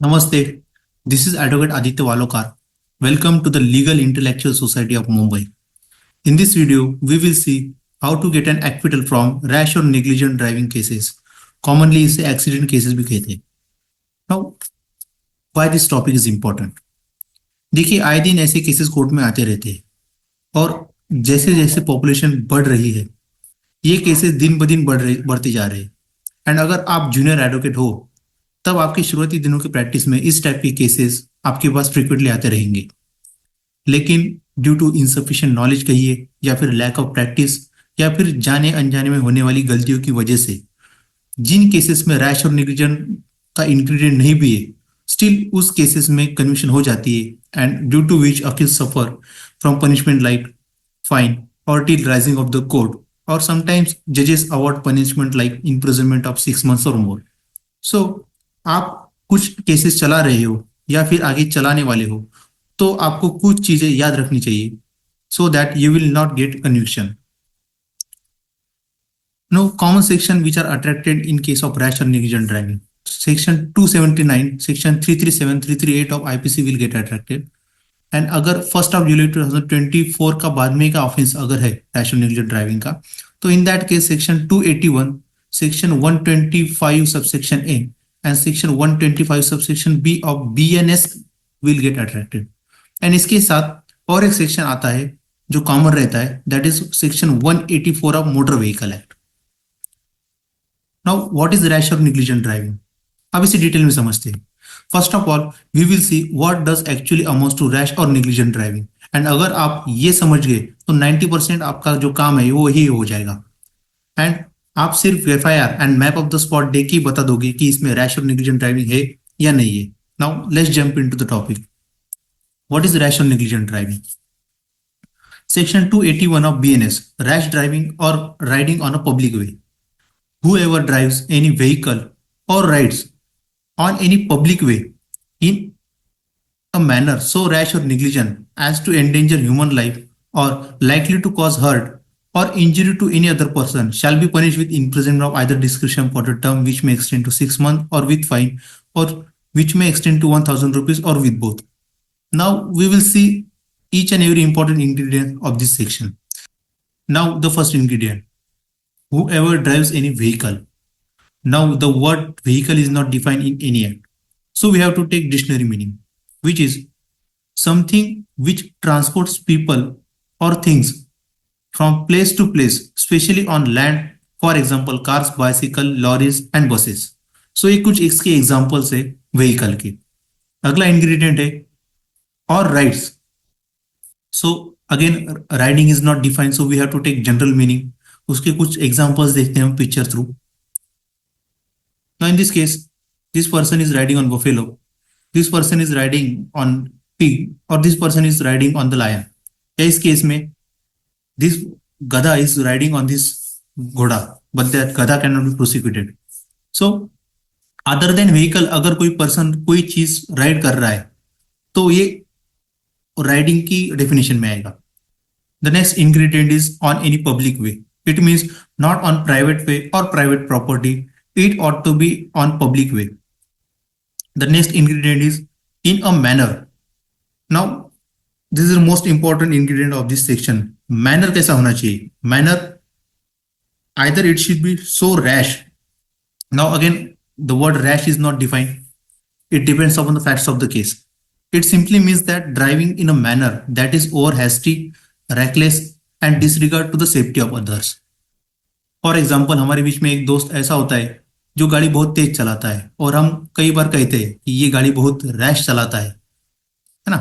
Namaste. This is Advocate Aditya Walokar. Welcome to the Legal Intellectual Society of Mumbai. In this video, we will see how to get an acquittal from rash or negligent driving cases. Commonly इसे accident cases भी कहते हैं. Now, why this topic is important? देखिए आए दिन ऐसे cases court में आते रहते हैं और जैसे जैसे पॉपुलेशन बढ़ रही है ये केसेस दिन ब दिन बढ़ते जा रहे हैं. एंड अगर आप जूनियर एडवोकेट हो तब आपके शुरुआती दिनों की प्रैक्टिस में इस टाइप के केसेस आपके पास फ्रिक्वेंटली आते रहेंगे. लेकिन ड्यू टू इनसफिशिएंट नॉलेज कहिए या फिर लैक ऑफ प्रैक्टिस या फिर जाने अनजाने में होने वाली गलतियों की वजह से जिन केसेस में रैश और नेग्लिजेंट का इंग्रेडिएंट नहीं भी है स्टिल उस केसेस में कन्विक्शन हो जाती है and due to which accused suffer from punishment like fine और till rising of the court और समटाइम्स जजेस award punishment like imprisonment of 6 months और मोर. सो आप कुछ केसेस चला रहे हो या फिर आगे चलाने वाले हो तो आपको कुछ चीजें याद रखनी चाहिए so that you will not get conviction. No common section which are attracted in case of rash और negligent driving. Section 279, section 337, 338 of IPC will get attracted. And अगर 1 जुलाई 2024 का बाद में का ऑफेंस अगर है रैश और नेग्लिजेंट ड्राइविंग का तो इन that case section 281, section 125 subsection A and section 125 subsection B of BNS will get attracted. and इसके साथ और एक सेक्शन आता है जो कॉमन रहता है that is section 184 of motor vehicle act. Now what is rash और नेग्लिजेंट ड्राइविंग. अब इसे डिटेल में समझते हैं. First of all we will see what does actually amounts to rash और नेग्लिजेंट ड्राइविंग. एंड अगर आप ये समझ गए तो 90% आपका जो काम है वो ही हो जाएगा. एंड आप सिर्फ FIR and map of the spot देख के बता दोगे कि इसमें रैश और नेग्लिजेंट ड्राइविंग है या नहीं है. Now let's jump into the topic. What is rash और negligent driving. Section 281 of BNS, rash driving और riding on a public way. whoever drives any vehicle or rides on any public way in a manner so rash or negligent as to endanger human life or likely to cause hurt or injury to any other person shall be punished with imprisonment of either discretion for the term which may extend to 6 months or with fine or which may extend to 1000 rupees or with both. Now we will see each and every important ingredient of this section. Now the first ingredient, whoever drives any vehicle. Now the word vehicle is not defined in any act. So we have to take dictionary meaning, which is something which transports people or things from place to place, especially on land, for example cars, bicycle, lorries and buses. So ये कुछ इसके examples है vehicle के. अगला ingredient है और rides. So again riding is not defined so we have to take general meaning. उसके कुछ एग्जांपल्स देखते हैं हम picture through. Now in this case this person is riding on buffalo, this person is riding on pig और this person is riding on the lion. या इस case में this gada is riding on this घोड़ा but that gada cannot be prosecuted. So other than vehicle अगर कोई person कोई चीज ride कर रहा है तो ये राइडिंग की डेफिनेशन में आएगा. The next ingredient is on any public way. It means not on private way or private property. It ought to be on public way. The next ingredient is in a manner. Now this is the most important ingredient of this section. Manner कैसा होना चाहिए. Manner either it should be so rash. Now again the word rash is not defined. It depends upon the facts of the case. It simply means that driving in a manner that is over hasty, reckless and disregard to the safety of others. For example हमारे बीच में एक दोस्त ऐसा होता है जो गाड़ी बहुत तेज चलाता है और हम कई बार कहते हैं कि ये गाड़ी बहुत रैश चलाता है ना.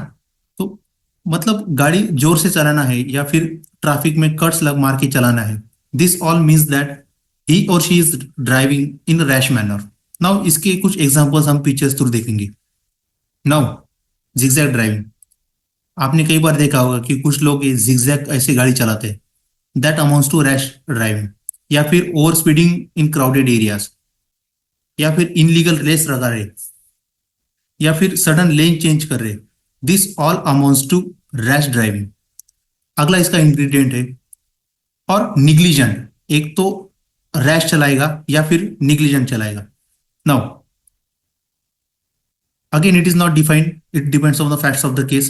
तो मतलब गाड़ी जोर से चलाना है या फिर ट्रैफिक में कट्स लग मार के चलाना है. This all means that he और she is driving in rash manner. Now इसके कुछ एग्जांपल्स हम पिक्चर्स थ्रू देखेंगे. Now zigzag driving. आपने कई बार देखा होगा कि कुछ लोग ये जिगजैग ऐसे गाड़ी चलाते हैं. That amounts to rash driving. या फिर over speeding in crowded areas या फिर इनलीगल रेस लगा रहे या फिर सडन लेन चेंज कर रहे. This all amounts to rash driving. अगला इसका इंग्रेडिएंट है और निग्लिजेंट. एक तो रैश चलाएगा या फिर निग्लिजेंट चलाएगा. Now Again, it is not defined. It depends on the facts of the case.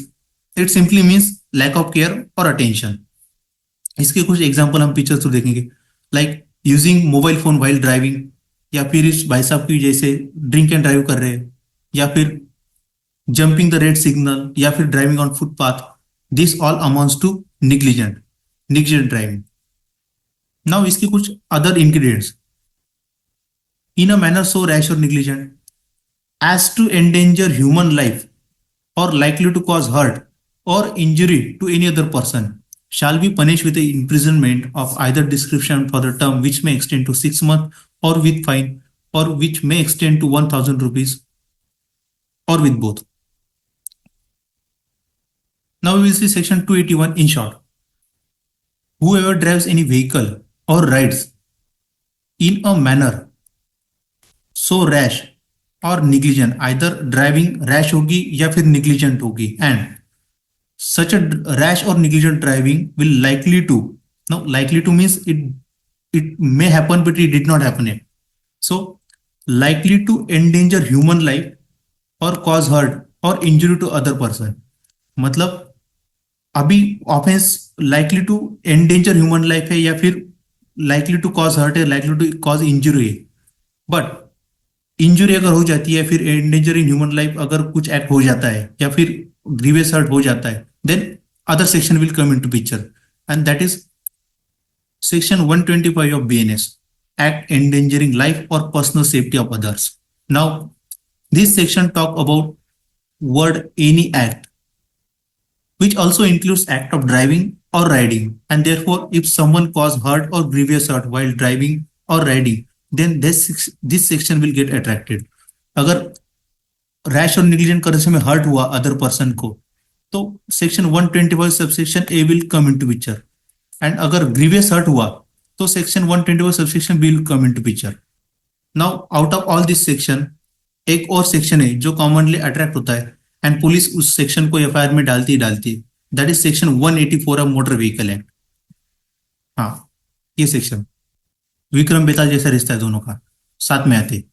It simply means lack of care or attention. इसके कुछ एग्जाम्पल हम पिक्चर थ्रू देखेंगे, like using mobile phone while driving, या फिर इस भाई साहब की जैसे ड्रिंक एंड ड्राइव कर रहे हैं, या फिर जंपिंग द रेड सिग्नल, या फिर driving on footpath. This all amounts to negligent driving. Now इसके कुछ other ingredients. In a manner so rash और negligent as to endanger human life or likely to cause hurt or injury to any other person shall be punished with the imprisonment of either description for the term which may extend to 6 months or with fine or which may extend to 1000 rupees or with both. Now we will see section 281 in short. Whoever drives any vehicle or rides in a manner so rash और निग्लिजेंट, either driving rash होगी या फिर निग्लिजेंट होगी, and such a rash और negligent driving will likely to, no likely to means it may happen but it did not happen it. So likely to endanger human life और cause hurt और injury to other person. मतलब अभी offence likely to endanger human life है, या फिर likely to cause hurt है, likely to cause injury है. But injury अगर हो जाती है, फिर एंडेंजर इन ह्यूमन लाइफ अगर कुछ एक्ट हो जाता है, या फिर ग्रीवियस हर्ट हो जाता है, then other section will come into picture, and that is section 125 of BNS, act endangering life और personal safety of others. Now this section talk about word any act which also includes act of driving or riding, and therefore if someone cause hurt or grievous hurt while driving or riding, then this section will get attracted. अगर rash और निग्लिजेंट करने से में hurt हुआ other person को, तो section 125 subsection A will come into picture, and अगर grievous hurt हुआ तो section 125 subsection B will come into picture. Now out of all this section एक और सेक्शन है जो कॉमनली अट्रैक्ट होता है, एंड पुलिस उस सेक्शन को एफआईआर में डालती है, that is section 184 of motor vehicle act. हाँ, ये सेक्शन विक्रम बेताल जैसा रिश्ता है दोनों का, साथ में आते.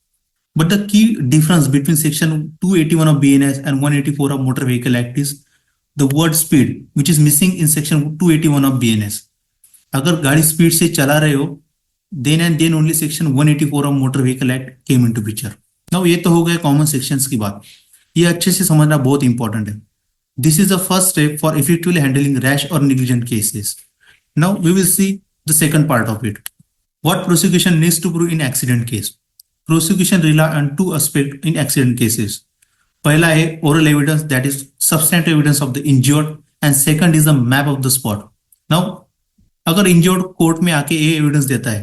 But the key difference between section 281 of BNS and 184 of motor vehicle act is the word speed which is missing in section 281 of BNS. अगर गाड़ी स्पीड से चला रहे हो, then and then only section 184 of motor vehicle act came into picture. Now ये तो हो गए कॉमन सेक्शंस की बात, ये अच्छे से समझना बहुत इंपॉर्टेंट है. This is the first step for effectively handling rash और negligent cases. Now we will see the second part of it. What prosecution needs to prove in accident case? Prosecution rely on two aspects in accident cases. पहला है oral evidence, that is substantive evidence of the injured, and second is the map of the spot. Now, अगर injured court में आके ये evidence देता है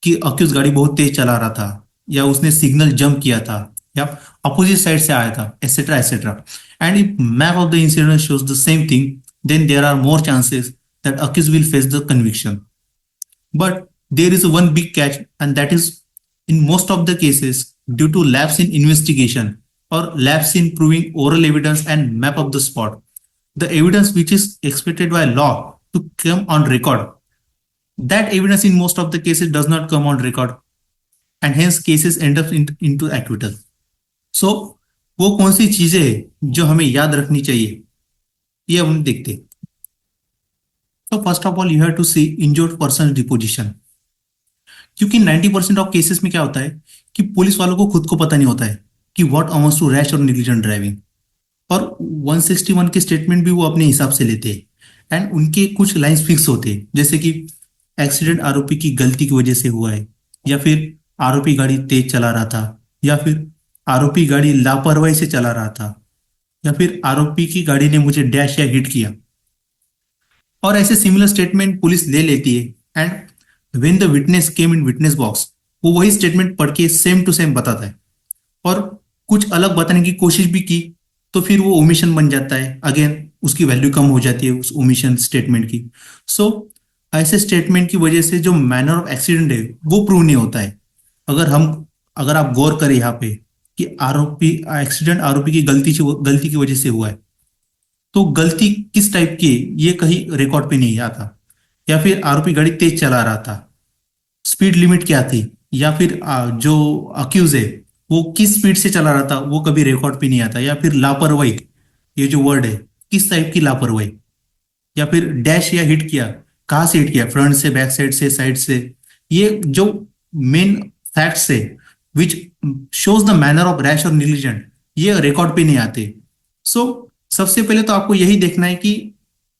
कि accused गाड़ी बहुत तेज चला रहा था, या उसने सिग्नल जंप किया था, या अपोजिट साइड से आया था, etcetera etcetera, and if map of the incident shows the same thing, then there are more chances that accused will face the conviction. But there is one big catch, and that is in most of the cases due to lapse in investigation or lapse in proving oral evidence and map of the spot, the evidence which is expected by law to come on record, that evidence in most of the cases does not come on record, and hence cases end up into acquittal. So वो कौन सी चीजें हैं जो हमें याद रखनी चाहिए, ये हम देखते हैं. So first of all you have to see injured person's deposition. क्योंकि 90% ऑफ केसेस में क्या होता है कि पुलिस वालों को खुद को पता नहीं होता है कि व्हाट अमाउंट्स टू रैश और नेग्लिजेंट ड्राइविंग, और 161 के स्टेटमेंट भी वो अपने हिसाब से लेते हैं, एंड उनके कुछ लाइंस फिक्स होते हैं, जैसे कि एक्सीडेंट आरोपी की गलती की वजह से हुआ है, या फिर आरोपी गाड़ी तेज चला रहा था, या फिर आरोपी गाड़ी लापरवाही से चला रहा था, या फिर आरोपी की गाड़ी ने मुझे डैश या हिट किया, और ऐसे सिमिलर स्टेटमेंट पुलिस ले लेती है. And when the witness came in witness box, वो वही स्टेटमेंट पढ़ के सेम टू सेम बताता है, और कुछ अलग बताने की कोशिश भी की तो फिर वो ओमिशन बन जाता है, अगेन उसकी वैल्यू कम हो जाती है उस ओमिशन स्टेटमेंट की. सो ऐसे स्टेटमेंट की वजह से जो मैनर ऑफ एक्सीडेंट है वो प्रूव नहीं होता है. अगर आप गौर करें यहाँ पे कि आरोपी एक्सीडेंट आरोपी की गलती की वजह से हुआ है, तो गलती किस टाइप की ये कहीं रिकॉर्ड पे नहीं आता, या फिर आरोपी गाड़ी तेज चला रहा था, स्पीड लिमिट क्या थी, या फिर जो अक्यूज है वो किस स्पीड से चला रहा था वो कभी रिकॉर्ड पे नहीं आता, या फिर लापरवाही, ये जो वर्ड है, किस टाइप की लापरवाही, या फिर डैश या हिट किया, कहाँ से हिट किया, फ्रंट से, बैक साइड से, ये जो मेन फैक्ट्स है which shows the manner of rash और निग्लिजेंट, ये रिकॉर्ड पे नहीं आते। सो सबसे पहले तो आपको यही देखना है कि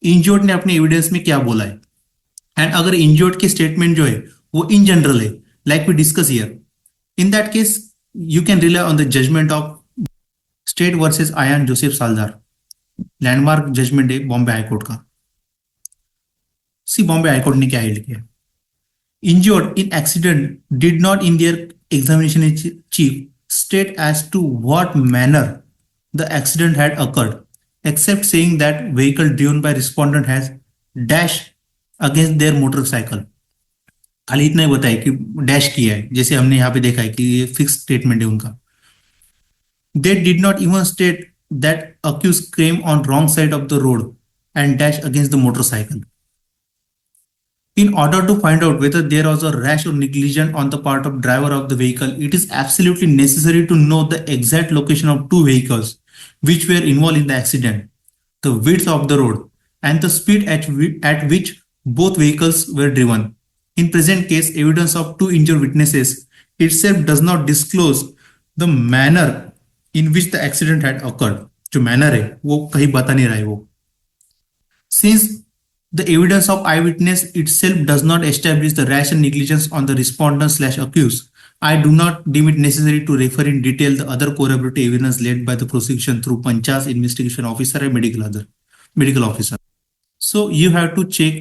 इंजर्ड ने अपने एविडेंस में क्या बोला है, एंड अगर इंजर्ड के स्टेटमेंट जो है वो इन जनरल है, like we discuss here, in that case you can rely on the judgment of state versus Ayan Joseph Saldar, landmark judgment है बॉम्बे हाईकोर्ट का। सी बॉम्बे हाईकोर्ट ने क्या हेल्ड किया, injured in accident did not in their examination in chief state as to what manner the accident had occurred, except saying that vehicle driven by respondent has dashed against their motorcycle। खाली इतना ही बताया कि dash किया है, जैसे हमने यहाँ पे देखा है कि ये फिक्स स्टेटमेंट है उनका। They did not even state that accused claim on wrong side of the road and dash against the motorcycle. In order to find out whether there was a rash or negligence on the part of driver of the vehicle, it is absolutely necessary to know the exact location of two vehicles which were involved in the accident, the width of the road, and the speed at which both vehicles were driven. In present case, evidence of two injured witnesses itself does not disclose the manner in which the accident had occurred. जो manner है वो कहीं बता नहीं रहा है वो। Since the evidence of eyewitness itself does not establish the rash and negligence on the respondent/accused, I do not deem it necessary to refer in detail the other corroborative evidence led by the prosecution through Panchas investigation officer and medical officer. So you have to check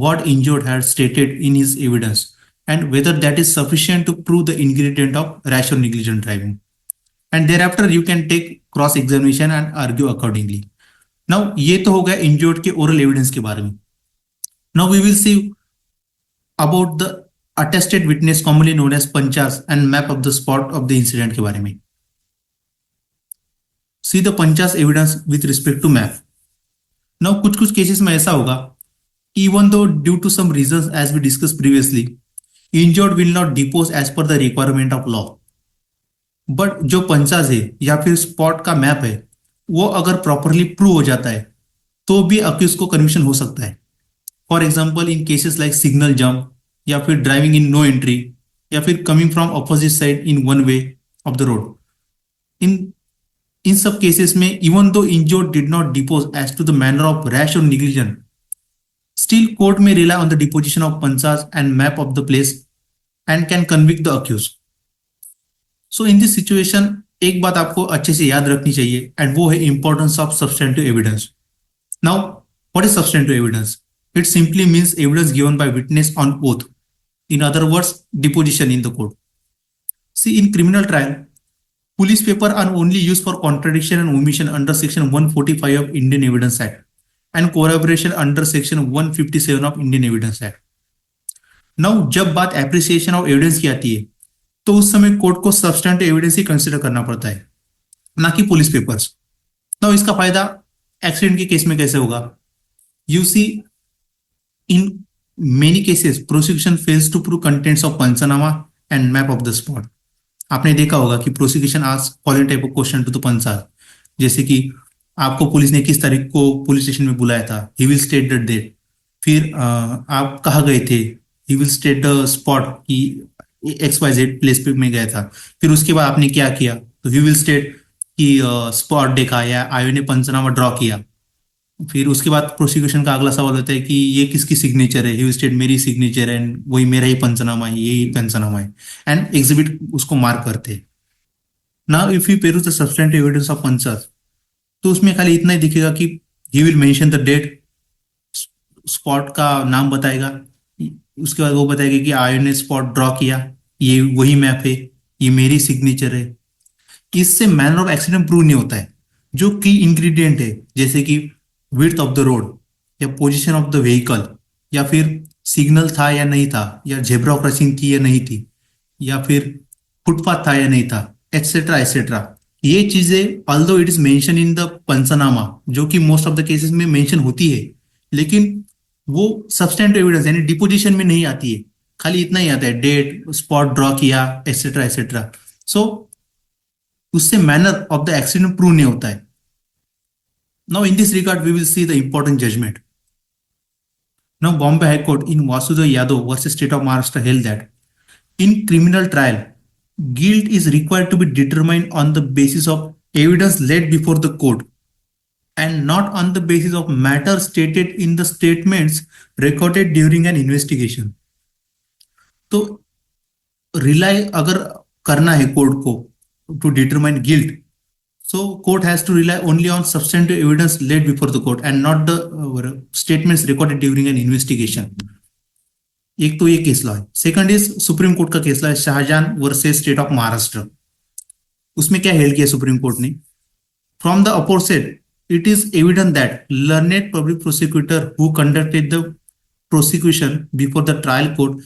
what injured had stated in his evidence and whether that is sufficient to prove the ingredient of rash or negligent driving. And thereafter you can take cross examination and argue accordingly. Now ये तो हो गया injured के oral evidence के बारे में। Now we will see about the attested witness commonly known as Panchas and map of the spot of the incident के बारे में। See the Panchas evidence with respect to map. Now कुछ cases में ऐसा होगा, even though due to some reasons as we discussed previously, injured will not depose as per the requirement of law. But जो पंचास है या फिर spot का map है वो अगर प्रॉपरली प्रूव हो जाता है तो भी अक्यूज को कन्विक्शन हो सकता है। For example in cases like signal jump, या फिर ड्राइविंग इन नो एंट्री, या फिर coming from opposite side in one way of the road. इन सब केसेस में even though injured did not depose as to the manner of rash और negligent, still court में rely on the deposition of panchas and map of the place and can convict the accused. So in this situation एक बात आपको अच्छे से याद रखनी चाहिए एंड वो है importance of substantive evidence. Now what is substantive evidence? It simply means evidence given by witness on oath. In other words, deposition in the court. See, in criminal trial, police paper are only used for contradiction and omission under section 145 of Indian Evidence Act and corroboration under section 157 of Indian Evidence Act. Now, जब बात appreciation of evidence की आती है तो उस समय court को substantive evidence ही consider करना पड़ता है, ना कि पुलिस पेपर्स। Now, इसका फायदा एक्सीडेंट के केस में कैसे होगा? You see, in many cases prosecution fails to prove contents of panchnama and map of the spot. आपने देखा होगा कि prosecution ask following type of question to the पंचाल, जैसे कि आपको पुलिस ने किस तारीख को पुलिस स्टेशन में बुलाया था, he will state the date. फिर आप कहाँ गए थे, he will state the spot कि XYZ प्लेस पे में गया था। फिर उसके बाद आपने क्या किया, तो ही विल स्टेट कि स्पॉट देखा या आयो ने पंचनामा ड्रॉ किया। फिर उसके बाद प्रोसिक्यूशन का अगला सवाल होता है कि ये किसकी सिग्नेचर है, ही स्टेट मेरी सिग्नेचर है, वही मेरा ही पंचनामा है, यही पंचनामा है, एंड एग्जिबिट उसको मार्क करते हैं। Now if you peruse the substantive evidence of panchas, तो उसमें खाली इतना ही दिखेगा कि he will mention the date, spot का नाम बताएगा, उसके बाद वो बताएगा कि आयो ने स्पॉट ड्रॉ किया, ये वही मैप है, ये मेरी सिग्नेचर है। इससे मैनर ऑफ एक्सीडेंट प्रूव नहीं होता है। जो की इंग्रेडिएंट है जैसे कि विड्थ ऑफ द रोड या पोजीशन ऑफ द व्हीकल, या फिर सिग्नल था या नहीं था, या जेब्रा क्रॉसिंग थी या नहीं थी, या फिर फुटपाथ था या नहीं था, एटसेट्रा एटसेट्रा, ये चीजें although it is mention in the panchnama, जो कि मोस्ट ऑफ द केसेस में मेंशन होती है, लेकिन वो सब्सटेंटिव एविडेंस यानी डिपोजिशन में नहीं आती है। खाली इतना ही आता है डेट, स्पॉट ड्रॉ किया, एटसेट्रा एटसेट्रा। सो उससे manner of the accident prove नहीं होता है. Now in this regard we will see the important judgement. Now Bombay High Court in Vasudev Yadav versus state of Maharashtra held that in criminal trial, guilt is required to be determined on the basis of evidence laid before the court and not on the basis of matter stated in the statements recorded during an investigation. तो रिलाई अगर करना है court को to determine guilt, so court has to rely only on substantive evidence laid before the court and not the statements recorded during an investigation. एक तो ये case law है. सेकंड इज सुप्रीम कोर्ट का case law है Shah Jahan versus state of Maharashtra. उसमें क्या held किया supreme court ने? From the opposite it is evident that learned public prosecutor who conducted the prosecution before the trial court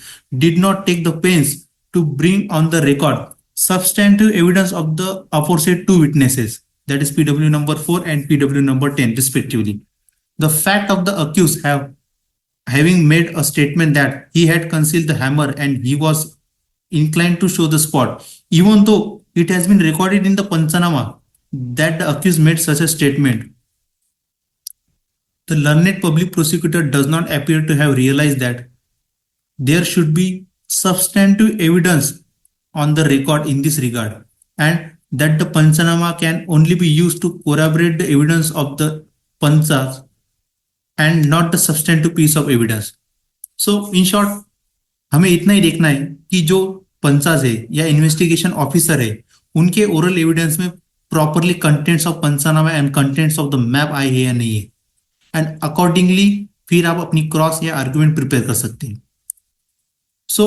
did not take the pains to bring on the record substantive evidence of the aforesaid two witnesses, that is PW number 4 and PW number 10 respectively. The fact of the accused having made a statement that he had concealed the hammer and he was inclined to show the spot, even though it has been recorded in the Panchanama that the accused made such a statement. The learned public prosecutor does not appear to have realized that there should be substantive evidence on the record in this regard, and that the Panchanama can only be used to corroborate the evidence of the Panchas and not the substantive piece of evidence. So in short, हमें इतना ही देखना है कि जो पंचास है या investigation officer है उनके ओरल एविडेंस में properly contents of panchnama and contents of the map आए हैं या नहीं है, एंड अकॉर्डिंगली फिर आप अपनी क्रॉस या आर्ग्यूमेंट प्रिपेयर कर सकते हैं. So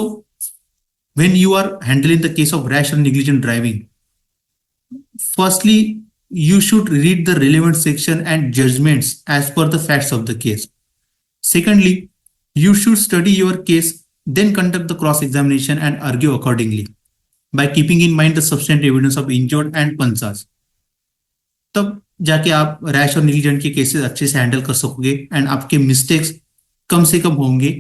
when you are handling the case of rash और negligent driving, firstly you should read the relevant section and judgments as per the facts of the case. Secondly, you should study your case, then conduct the cross-examination and argue accordingly by keeping in mind the substantive evidence of injured and panchas. तब जाके आप rash और negligent के cases अच्छे से handle कर सकोगे and आपके मिस्टेक्स कम से कम होंगे,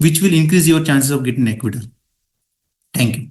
which will increase your chances of getting acquittal. Thank you.